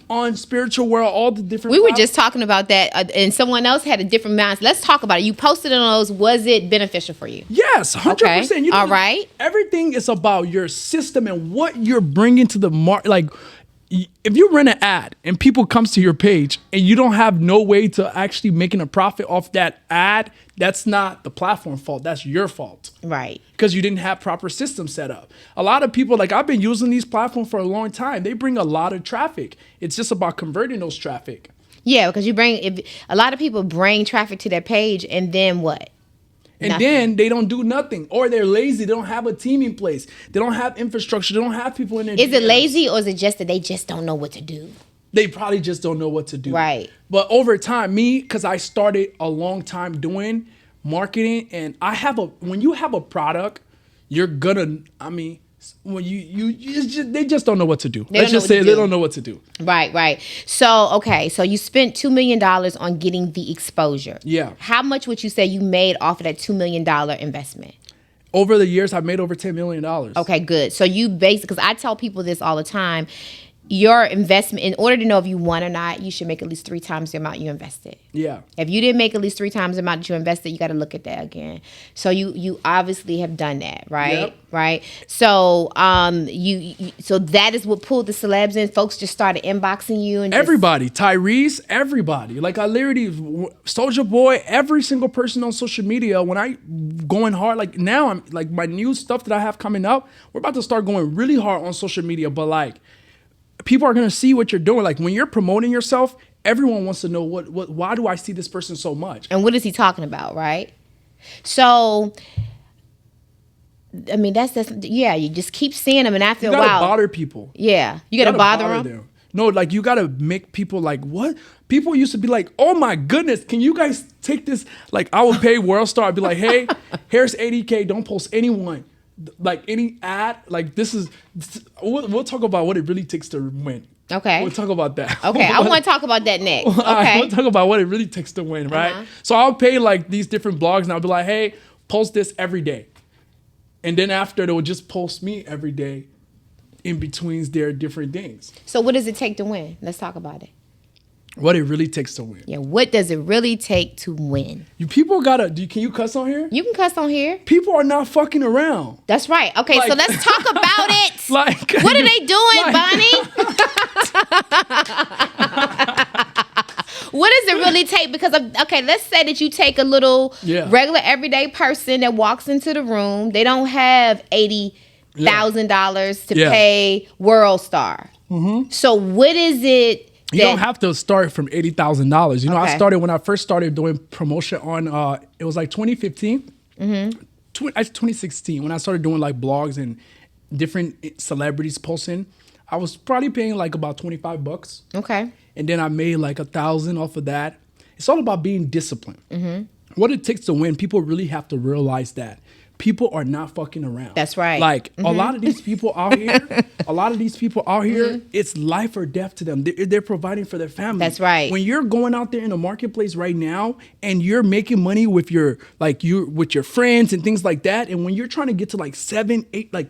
On Spiritual World, all the different We were just talking about that, and someone else had a different mindset. Let's talk about it. You posted on those. Was it beneficial for you? Yes, 100%. Okay. You know, all right. Everything is about your system and what you're bringing to the market. Like, if you run an ad and people comes to your page and you don't have no way to actually making a profit off that ad, that's not the platform fault. That's your fault. Right. Because you didn't have proper systems set up. A lot of people, like I've been using these platforms for a long time. They bring a lot of traffic. It's just about converting those traffic. Yeah, because a lot of people bring traffic to their page and then what? And nothing. Then they don't do nothing, or they're lazy. They don't have a team in place. They don't have infrastructure. They don't have people in their Is it lazy or is it just that they just don't know what to do? They probably just don't know what to do. Right. But over time, because I started a long time doing marketing, and when you have a product, you're gonna, when they just don't know what to do. Let's just say they don't know what to do. Right. So you spent $2 million on getting the exposure. Yeah. How much would you say you made off of that $2 million investment? Over the years, I've made over $10 million. Okay, good. So you because I tell people this all the time, your investment, in order to know if you won or not, you should make at least 3 times the amount you invested. Yeah. If you didn't make at least 3 times the amount that you invested, you got to look at that again. So you obviously have done that, right? Yep. Right. So so that is what pulled the celebs in. Folks just started inboxing you and everybody, Tyrese, everybody. Like I literally, Soulja Boy, every single person on social media. When I going hard, like now I'm like my new stuff that I have coming up. We're about to start going really hard on social media, but like. People are going to see what you're doing. Like when you're promoting yourself, everyone wants to know why do I see this person so much? And what is he talking about, right? So, you just keep seeing them, and after a while, you gotta bother people. Yeah, you gotta bother them. No, like you gotta make people like, what? People used to be like, oh my goodness, can you guys take this? Like I would pay Worldstar, I'd be like, hey, here's 80K, don't post anyone. Like any ad, like we'll talk about what it really takes to win. Okay. We'll talk about that. Okay, I want to talk about that next. Okay. We'll talk about what it really takes to win, right? So I'll pay like these different blogs and I'll be like, hey, post this every day. And then after they will just post me every day in between their different things. So what does it take to win? Let's talk about it. What it really takes to win. Yeah, what does it really take to win? You people can you cuss on here? You can cuss on here. People are not fucking around. That's right. Okay, so let's talk about it. Like, what are they doing, Bonnie? What does it really take? Because, okay, let's say that you take a little regular everyday person that walks into the room. They don't have $80,000 to pay Worldstar. So what is it? You don't have to start from $80,000. You know, I started when I first started doing promotion on, it was like 2015, 2016, when I started doing like blogs and different celebrities posting. I was probably paying like about $25. Okay. And then I made like $1,000 off of that. It's all about being disciplined. What it takes to win, people really have to realize that. People are not fucking around. That's right. Like a lot of these people out here, it's life or death to them. They're providing for their family. That's right. When you're going out there in the marketplace right now and you're making money with your friends and things like that, and when you're trying to get to like 7, 8, like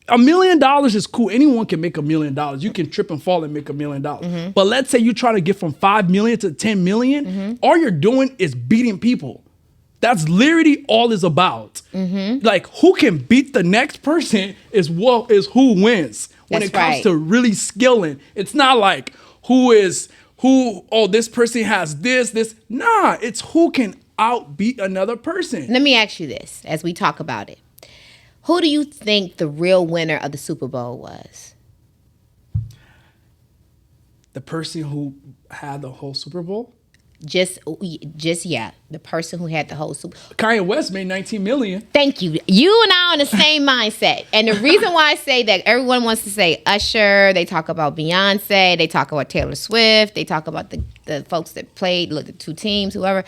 $1 million is cool. Anyone can make $1 million. You can trip and fall and make $1 million. But let's say you're trying to get from 5 million to 10 million. All you're doing is beating people. That's literally all it's about. Like who can beat the next person is who wins. When it comes to really skilling, it's not like this person has this. Nah, it's who can outbeat another person. Let me ask you this as we talk about it. Who do you think the real winner of the Super Bowl was? The person who had the whole Super Bowl? The person who had the whole Super Bowl. Kanye West made $19 million. Thank you. You and I are on the same mindset. And the reason why I say that, everyone wants to say Usher, they talk about Beyonce, they talk about Taylor Swift, they talk about the folks that played, the two teams, whoever.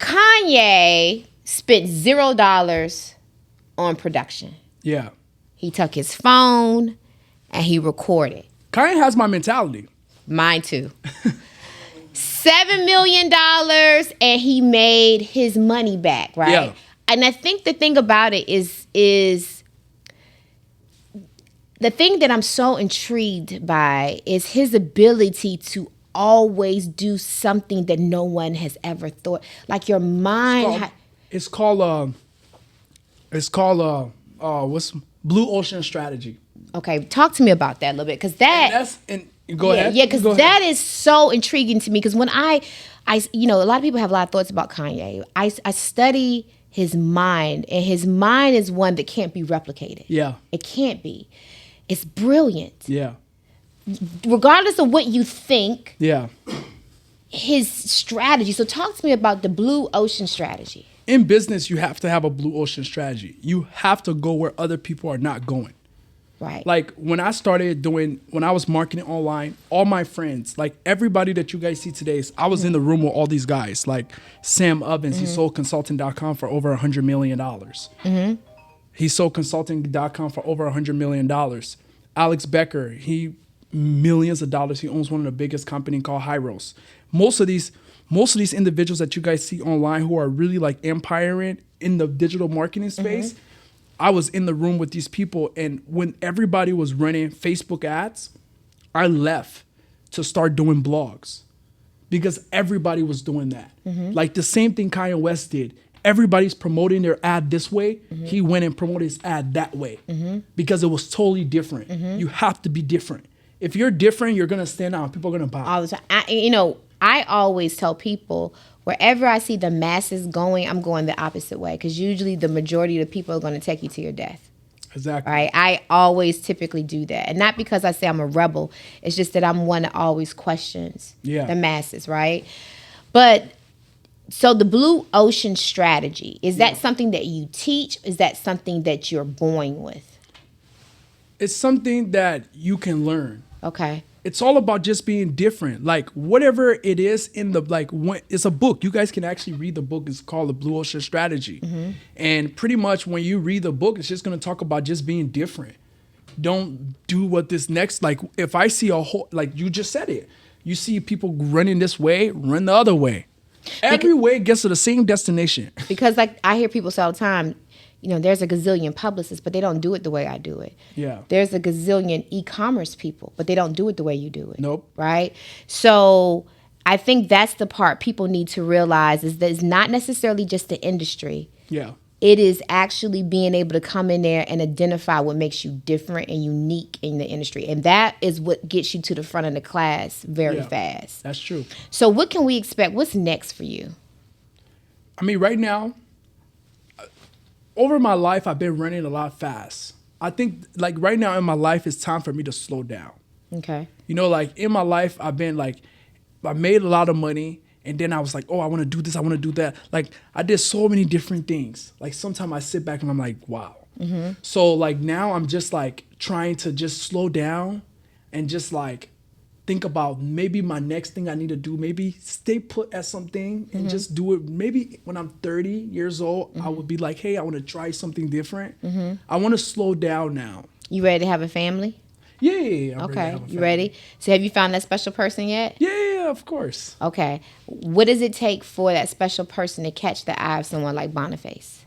Kanye spent $0 on production. Yeah. He took his phone and he recorded. Kanye has my mentality. Mine too. $7 million and he made his money back, right? Yeah. And I think the thing about it is the thing that I'm so intrigued by is his ability to always do something that no one has ever thought. Like your mind. It's called what's Blue Ocean Strategy. Okay, talk to me about that a little bit, because go ahead. Yeah, because that is so intriguing to me. Because when I a lot of people have a lot of thoughts about Kanye. I study his mind, and his mind is one that can't be replicated. Yeah, it can't be. It's brilliant. Yeah, regardless of what you think. Yeah, his strategy. So talk to me about the Blue Ocean Strategy. In business, you have to have a blue ocean strategy. You have to go where other people are not going. Right. Like when I was marketing online, all my friends, like everybody that you guys see today, I was in the room with all these guys, like Sam Ovens, he sold consulting.com for over $100 million. He sold consulting.com for over $100 million. Alex Becker, he millions of dollars. He owns one of the biggest companies called Hyros. Most of these individuals that you guys see online who are really like empiring in the digital marketing space, I was in the room with these people, and when everybody was running Facebook ads, I left to start doing blogs because everybody was doing that. Like the same thing Kanye West did. Everybody's promoting their ad this way. He went and promoted his ad that way because it was totally different. You have to be different. If you're different, you're going to stand out. People are going to buy. All the time. I always tell people, wherever I see the masses going, I'm going the opposite way, because usually the majority of the people are going to take you to your death. Exactly. Right? I always typically do that. And not because I say I'm a rebel. It's just that I'm one that always questions the masses, right? But so the Blue Ocean Strategy, is that something that you teach? Is that something that you're born with? It's something that you can learn. Okay. It's all about just being different. Like whatever it is in the, like when it's a book, you guys can actually read the book. It's called The Blue Ocean Strategy. And pretty much when you read the book, it's just going to talk about just being different. Don't do what this next, like if I see a whole, like you just said it, you see people running this way, run the other way. Every way gets to the same destination. Because like I hear people say all the time, you know, there's a gazillion publicists, but they don't do it the way I do it. Yeah. There's a gazillion e-commerce people, but they don't do it the way you do it. Nope. Right? So I think that's the part people need to realize is that it's not necessarily just the industry. Yeah. It is actually being able to come in there and identify what makes you different and unique in the industry. And that is what gets you to the front of the class very fast. That's true. So what can we expect? What's next for you? I mean, right now, over my life, I've been running a lot fast. I think like right now in my life, it's time for me to slow down. Okay. You know, like in my life, I've been like, I made a lot of money. And then I was like, oh, I want to do this. I want to do that. Like I did so many different things. Like sometimes I sit back and I'm like, wow. So like now I'm just like trying to just slow down and just like think about maybe my next thing I need to do. Maybe stay put at something and just do it. Maybe when I'm 30 years old, I would be like, hey, I want to try something different. I want to slow down now. You ready to have a family? Yeah. Okay. You ready? So have you found that special person yet? Yeah, of course. Okay. What does it take for that special person to catch the eye of someone like Boniface?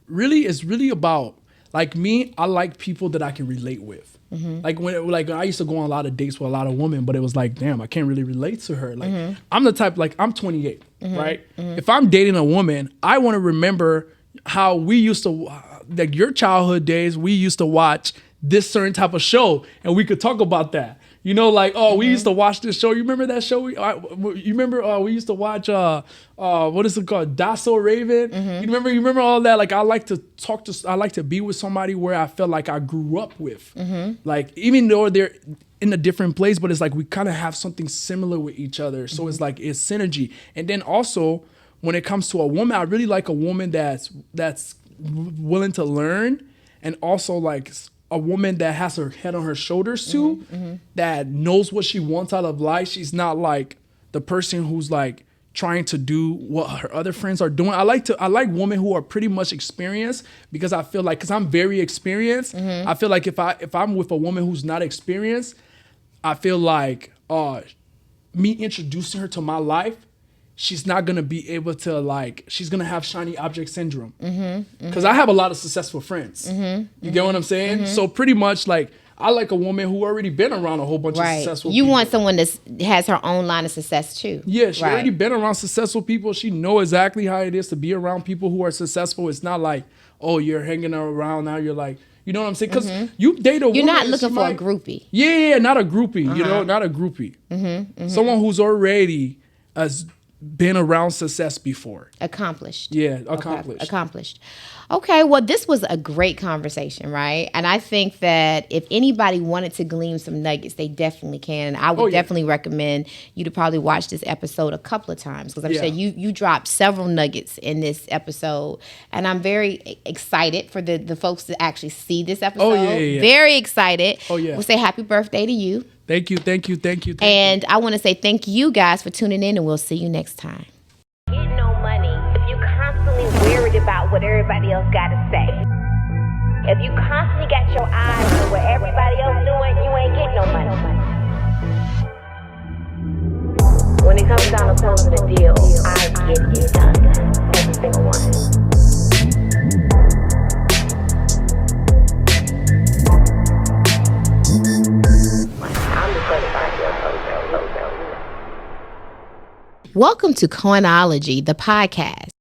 Really, it's really about, like me, I like people that I can relate with. Like when I used to go on a lot of dates with a lot of women, but it was like, damn, I can't really relate to her. Like I'm the type, like I'm 28, right? If I'm dating a woman, I want to remember how we used to, like your childhood days, we used to watch this certain type of show and we could talk about that. You know, like, oh, we used to watch this show. You remember that show? You remember we used to watch, what is it called? That's So Raven? You remember all that? Like, I like to be with somebody where I felt like I grew up with. Like, even though they're in a different place, but it's like we kind of have something similar with each other. So it's like, it's synergy. And then also, when it comes to a woman, I really like a woman that's willing to learn and also like a woman that has her head on her shoulders too, that knows what she wants out of life. She's not like the person who's like trying to do what her other friends are doing. I like women who are pretty much experienced because I feel like, because I'm very experienced, I feel like if I'm with a woman who's not experienced, I feel like me introducing her to my life, she's not gonna be able to like, she's gonna have shiny object syndrome. Because I have a lot of successful friends. You get what I'm saying? So pretty much like, I like a woman who already been around a whole bunch of successful people. You want someone that has her own line of success too. Yeah, she already been around successful people. She know exactly how it is to be around people who are successful. It's not like, oh, you're hanging around now, you're like, you know what I'm saying? Because you date a woman. You're not looking for a groupie. Yeah, not a groupie. You know, not a groupie. Someone who's already has been around success before. Accomplished. Yeah, accomplished. Okay. Accomplished. Okay, well, this was a great conversation, right? And I think that if anybody wanted to glean some nuggets, they definitely can. I would definitely recommend you to probably watch this episode a couple of times because I'm sure you dropped several nuggets in this episode. And I'm very excited for the folks to actually see this episode. Oh, yeah. Very excited. Oh, yeah. We'll say happy birthday to you. Thank you. And I want to say thank you guys for tuning in, and we'll see you next time. Get no money if you constantly worried about what everybody else got to say. If you constantly got your eyes on what everybody else doing, you ain't getting no money. When it comes down to closing the deal, I get it done. Every single one. Welcome to Coinology, the podcast.